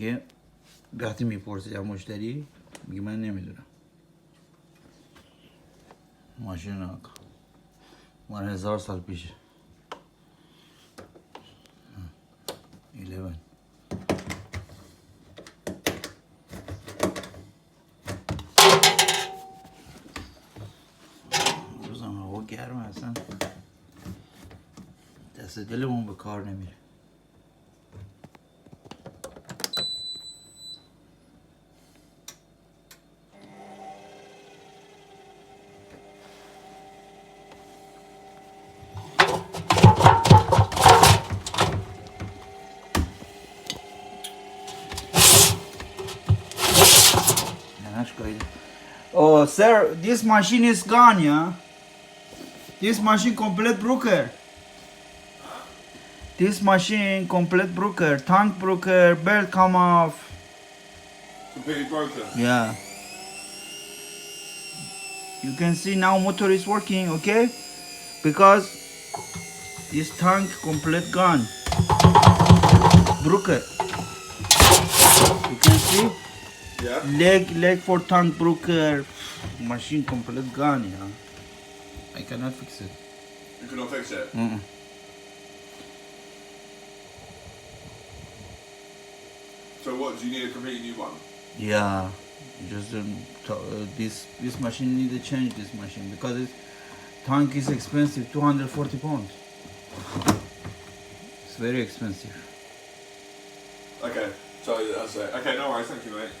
میگه وقتی میپرسه از مشتری میگه من نمیدونم. ماشین آقا مال 1000 سال پیشه. 11 روزم هوا گرمه اصلا دست دلمون به کار نمیره. Oh, sir, this machine is gone, yeah? This machine complete broker. This machine complete broker. Tank broker, belt come off. Completely broken? Yeah. You can see now motor is working, okay? Because this tank complete gone. Broker. You can see? Yeah. Leg for tank broker. Machine complete gone, yeah. I cannot fix it. You cannot fix it? So what, do you need a completely new one? Yeah, just this machine need to change this machine because this tank is expensive, 240 pounds. It's very expensive. Okay, so that's it. Okay, no worries, thank you, mate.